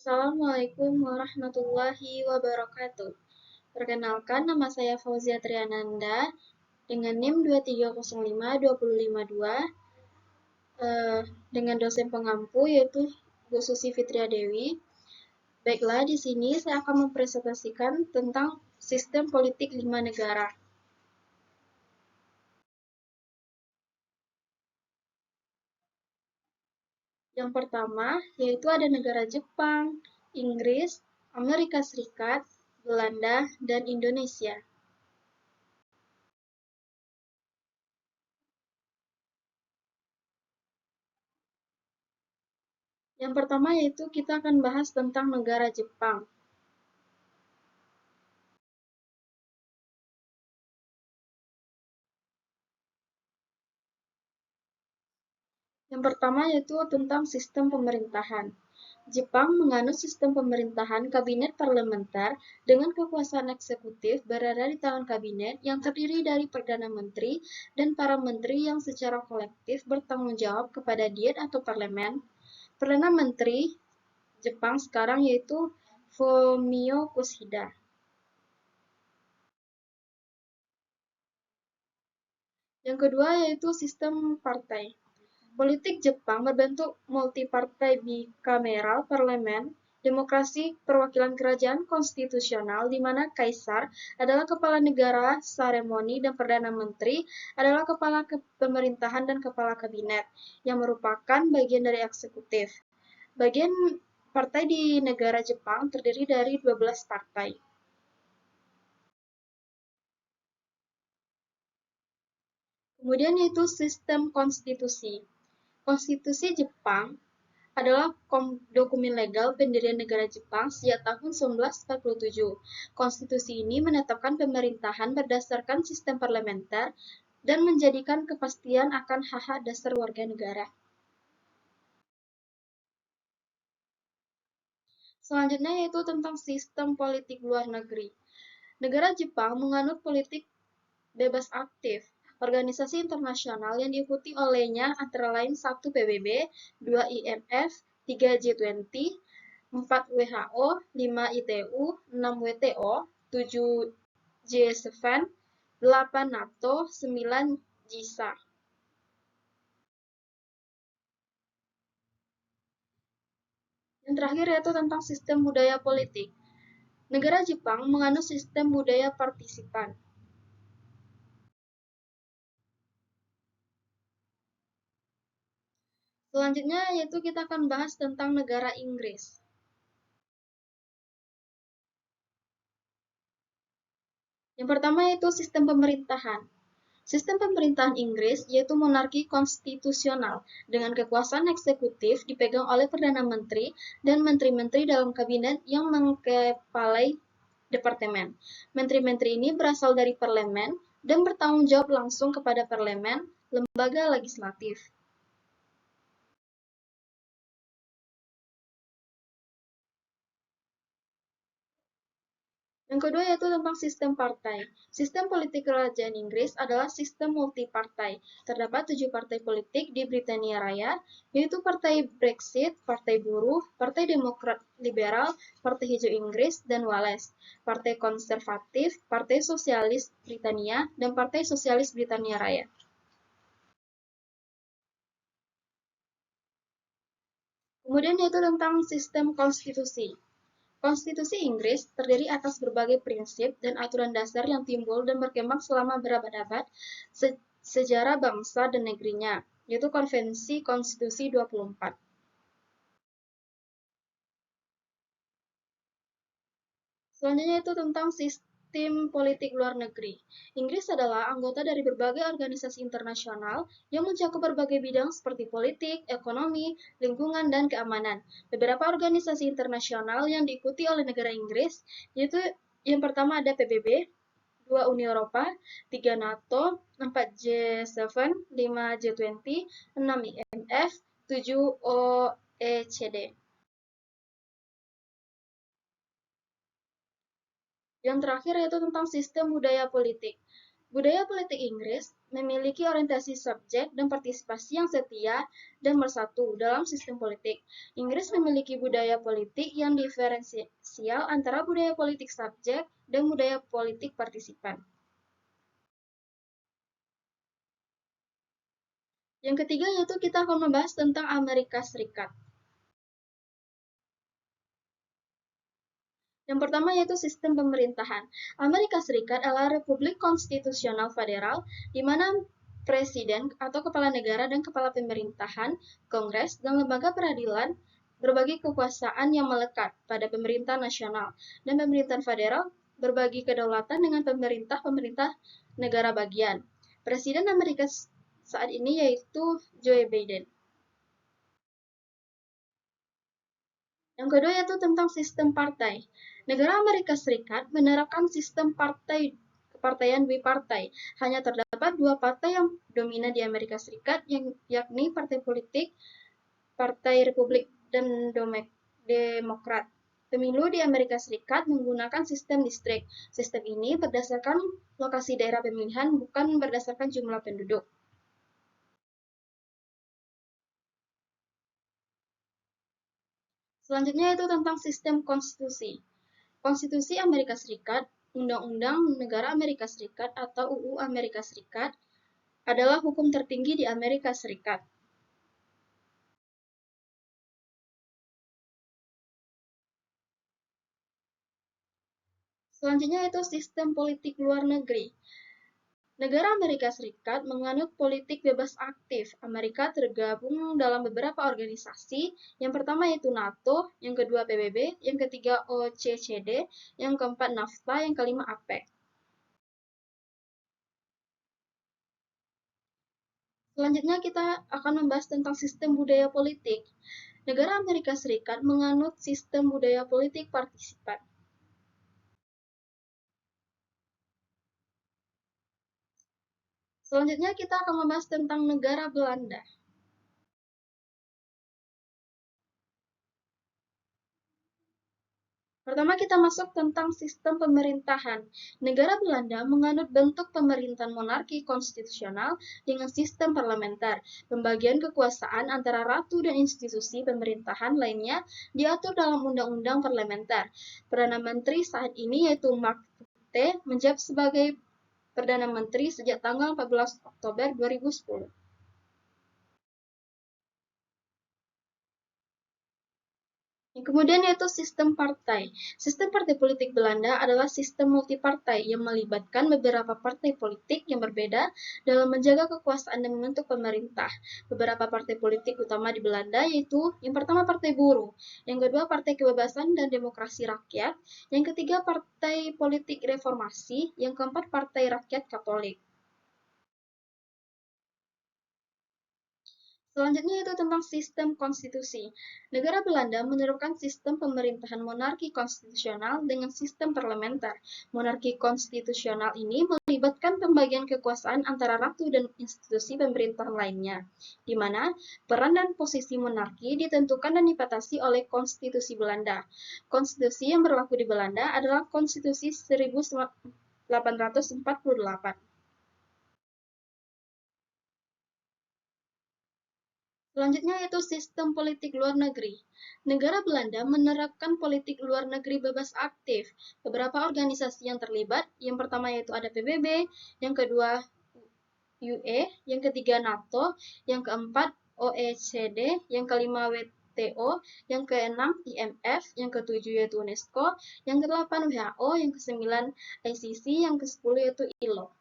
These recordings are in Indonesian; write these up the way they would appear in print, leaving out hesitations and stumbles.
Assalamualaikum warahmatullahi wabarakatuh. Perkenalkan, nama saya Fauzia Triananda dengan NIM 2305252 dengan dosen pengampu yaitu Bu Susi Fitria Dewi. Baiklah, di sini saya akan mempresentasikan tentang sistem politik 5 negara. Yang pertama, yaitu ada negara Jepang, Inggris, Amerika Serikat, Belanda, dan Indonesia. Yang pertama yaitu kita akan bahas tentang negara Jepang. Yang pertama yaitu tentang sistem pemerintahan. Jepang menganut sistem pemerintahan kabinet parlementer dengan kekuasaan eksekutif berada di tangan kabinet yang terdiri dari Perdana Menteri dan para menteri yang secara kolektif bertanggung jawab kepada Diet atau Parlemen. Perdana Menteri Jepang sekarang yaitu Fumio Kishida. Yang kedua yaitu sistem partai. Politik Jepang berbentuk multipartai bikameral parlemen, demokrasi perwakilan kerajaan konstitusional di mana kaisar adalah kepala negara, seremoni, dan perdana menteri adalah kepala pemerintahan dan kepala kabinet, yang merupakan bagian dari eksekutif. Bagian partai di negara Jepang terdiri dari 12 partai. Kemudian yaitu sistem konstitusi. Konstitusi Jepang adalah dokumen legal pendirian negara Jepang sejak tahun 1947. Konstitusi ini menetapkan pemerintahan berdasarkan sistem parlementer dan menjadikan kepastian akan hak-hak dasar warga negara. Selanjutnya yaitu tentang sistem politik luar negeri. Negara Jepang menganut politik bebas aktif. Organisasi internasional yang diikuti olehnya antara lain 1 PBB, 2 IMF, 3 G20, 4 WHO, 5 ITU, 6 WTO, 7 G7, 8 NATO, 9 GISA. Yang terakhir yaitu tentang sistem budaya politik. Negara Jepang menganut sistem budaya partisipan. Selanjutnya yaitu kita akan bahas tentang negara Inggris. Yang pertama yaitu sistem pemerintahan. Sistem pemerintahan Inggris yaitu monarki konstitusional dengan kekuasaan eksekutif dipegang oleh Perdana Menteri dan menteri-menteri dalam kabinet yang mengepalai departemen. Menteri-menteri ini berasal dari parlemen dan bertanggung jawab langsung kepada parlemen, lembaga legislatif. Yang kedua yaitu tentang sistem partai. Sistem politik kerajaan Inggris adalah sistem multipartai. Terdapat 7 partai politik di Britania Raya, yaitu Partai Brexit, Partai Buruh, Partai Demokrat Liberal, Partai Hijau Inggris, dan Wales, Partai Konservatif, Partai Sosialis Britania, dan Partai Sosialis Britania Raya. Kemudian yaitu tentang sistem konstitusi. Konstitusi Inggris terdiri atas berbagai prinsip dan aturan dasar yang timbul dan berkembang selama berabad-abad sejarah bangsa dan negerinya, yaitu Konvensi Konstitusi 24. Selanjutnya itu tentang sistem politik luar negeri. Inggris adalah anggota dari berbagai organisasi internasional yang mencakup berbagai bidang seperti politik, ekonomi, lingkungan, dan keamanan. Beberapa organisasi internasional yang diikuti oleh negara Inggris, yaitu yang pertama ada PBB, 2 Uni Eropa, 3 NATO, 4 G7, 5 G20, 6 IMF, 7 OECD. Yang terakhir yaitu tentang sistem budaya politik. Budaya politik Inggris memiliki orientasi subjek dan partisipasi yang setia dan bersatu dalam sistem politik. Inggris memiliki budaya politik yang diferensial antara budaya politik subjek dan budaya politik partisipan. Yang ketiga yaitu kita akan membahas tentang Amerika Serikat. Yang pertama yaitu sistem pemerintahan. Amerika Serikat adalah Republik Konstitusional Federal, di mana presiden atau kepala negara dan kepala pemerintahan, kongres, dan lembaga peradilan berbagi kekuasaan yang melekat pada pemerintah nasional, dan pemerintahan federal berbagi kedaulatan dengan pemerintah-pemerintah negara bagian. Presiden Amerika saat ini yaitu Joe Biden. Yang kedua yaitu tentang sistem partai. Negara Amerika Serikat menerapkan sistem kepartaian bipartai. Hanya terdapat dua partai yang dominan di Amerika Serikat, yakni partai politik, Partai Republik dan Demokrat. Pemilu di Amerika Serikat menggunakan sistem distrik. Sistem ini berdasarkan lokasi daerah pemilihan, bukan berdasarkan jumlah penduduk. Selanjutnya itu tentang sistem konstitusi. Konstitusi Amerika Serikat, Undang-Undang Negara Amerika Serikat atau UU Amerika Serikat adalah hukum tertinggi di Amerika Serikat. Selanjutnya itu sistem politik luar negeri. Negara Amerika Serikat menganut politik bebas aktif. Amerika tergabung dalam beberapa organisasi. Yang pertama yaitu NATO, yang kedua PBB, yang ketiga OCCD, yang keempat NAFTA, yang kelima APEC. Selanjutnya kita akan membahas tentang sistem budaya politik. Negara Amerika Serikat menganut sistem budaya politik partisipan. Selanjutnya kita akan membahas tentang negara Belanda. Pertama kita masuk tentang sistem pemerintahan. Negara Belanda menganut bentuk pemerintahan monarki konstitusional dengan sistem parlementer. Pembagian kekuasaan antara ratu dan institusi pemerintahan lainnya diatur dalam undang-undang parlementer. Perdana Menteri saat ini yaitu Mark Rutte menjabat sebagai Perdana Menteri sejak tanggal 14 Oktober 2010. Yang kemudian yaitu sistem partai. Sistem partai politik Belanda adalah sistem multipartai yang melibatkan beberapa partai politik yang berbeda dalam menjaga kekuasaan dan membentuk pemerintah. Beberapa partai politik utama di Belanda yaitu yang pertama Partai Buruh, yang kedua Partai Kebebasan dan Demokrasi Rakyat, yang ketiga Partai Politik Reformasi, yang keempat Partai Rakyat Katolik. Selanjutnya itu tentang sistem konstitusi. Negara Belanda menerapkan sistem pemerintahan monarki konstitusional dengan sistem parlementer. Monarki konstitusional ini melibatkan pembagian kekuasaan antara ratu dan institusi pemerintahan lainnya, di mana peran dan posisi monarki ditentukan dan dibatasi oleh konstitusi Belanda. Konstitusi yang berlaku di Belanda adalah Konstitusi 1848. Selanjutnya yaitu sistem politik luar negeri. Negara Belanda menerapkan politik luar negeri bebas aktif. Beberapa organisasi yang terlibat, yang pertama yaitu ada PBB, yang kedua UE, yang ketiga NATO, yang keempat OECD, yang kelima WTO, yang keenam IMF, yang ketujuh yaitu UNESCO, yang kedelapan WHO, yang kesembilan ICC, yang kesepuluh yaitu ILO.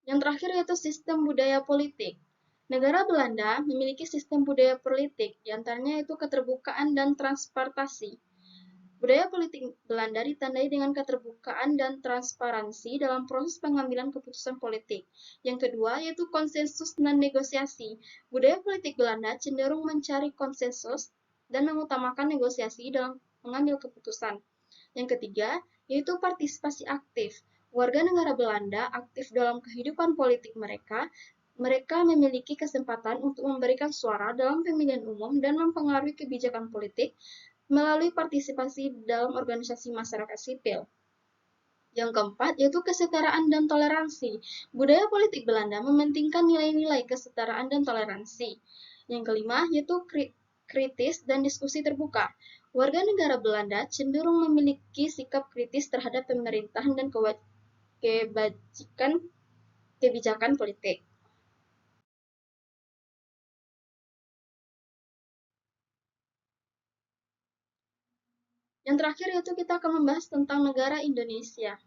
Yang terakhir yaitu sistem budaya politik. Negara Belanda memiliki sistem budaya politik, diantaranya itu keterbukaan dan transparansi. Budaya politik Belanda ditandai dengan keterbukaan dan transparansi dalam proses pengambilan keputusan politik. Yang kedua yaitu konsensus dan negosiasi. Budaya politik Belanda cenderung mencari konsensus dan mengutamakan negosiasi dalam mengambil keputusan. Yang ketiga yaitu partisipasi aktif. Warga negara Belanda aktif dalam kehidupan politik mereka. Mereka memiliki kesempatan untuk memberikan suara dalam pemilihan umum dan mempengaruhi kebijakan politik. melalui partisipasi dalam organisasi masyarakat sipil. Yang keempat yaitu kesetaraan dan toleransi. Budaya politik Belanda mementingkan nilai-nilai kesetaraan dan toleransi. Yang kelima yaitu kritis dan diskusi terbuka. Warga negara Belanda cenderung memiliki sikap kritis terhadap pemerintahan dan kebijakan politik. Yang terakhir yaitu kita akan membahas tentang negara Indonesia.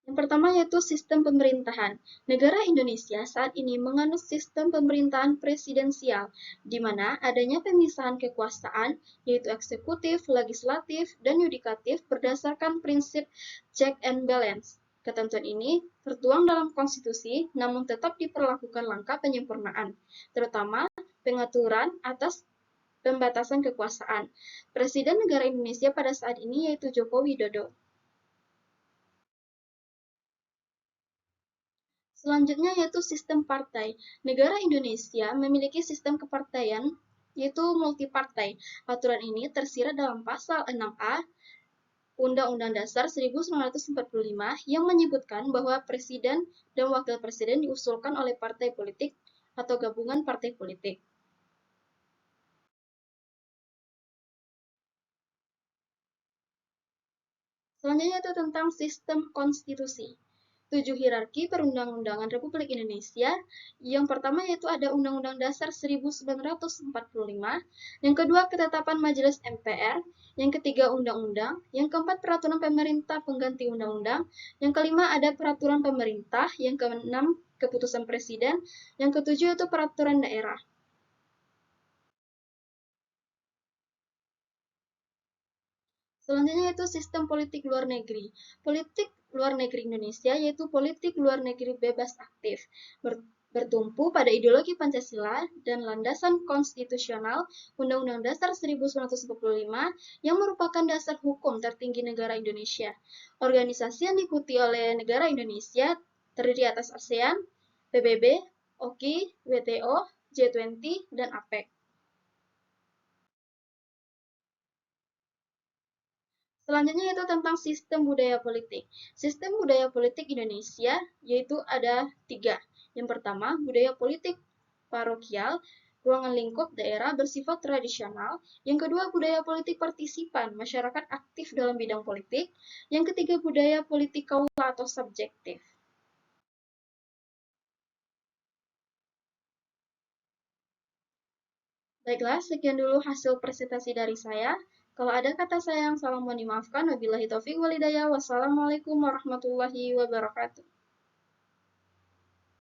Yang pertama yaitu sistem pemerintahan. Negara Indonesia saat ini menganut sistem pemerintahan presidensial, di mana adanya pemisahan kekuasaan, yaitu eksekutif, legislatif, dan yudikatif berdasarkan prinsip check and balance. Ketentuan ini tertuang dalam konstitusi, namun tetap diperlakukan langkah penyempurnaan, terutama pengaturan atas pembatasan kekuasaan. Presiden negara Indonesia pada saat ini yaitu Joko Widodo. Selanjutnya yaitu sistem partai. Negara Indonesia memiliki sistem kepartaian yaitu multipartai. Aturan ini tersirat dalam pasal 6A Undang-Undang Dasar 1945 yang menyebutkan bahwa presiden dan wakil presiden diusulkan oleh partai politik atau gabungan partai politik. Selanjutnya itu tentang sistem konstitusi. 7 hierarki perundang-undangan Republik Indonesia. Yang pertama yaitu ada Undang-Undang Dasar 1945, yang kedua ketetapan Majelis MPR, yang ketiga Undang-Undang, yang keempat peraturan pemerintah pengganti Undang-Undang, yang kelima ada peraturan pemerintah, yang keenam keputusan Presiden, yang ketujuh itu peraturan daerah. Selanjutnya itu sistem politik luar negeri. Politik luar negeri Indonesia yaitu politik luar negeri bebas aktif, bertumpu pada ideologi Pancasila dan landasan konstitusional Undang-Undang Dasar 1945 yang merupakan dasar hukum tertinggi negara Indonesia. Organisasi yang diikuti oleh negara Indonesia terdiri atas ASEAN, PBB, OKI, WTO, G20, dan APEC. Selanjutnya yaitu tentang sistem budaya politik. Sistem budaya politik Indonesia yaitu ada 3. Yang pertama, budaya politik parokial, ruangan lingkup daerah bersifat tradisional. Yang kedua, budaya politik partisipan, masyarakat aktif dalam bidang politik. Yang ketiga, budaya politik kaula atau subjektif. Baiklah, sekian dulu hasil presentasi dari saya. Kalau ada kata saya yang salah mohon dimaafkan. Wabillahi taufiq walhidayah. Wassalamualaikum warahmatullahi wabarakatuh.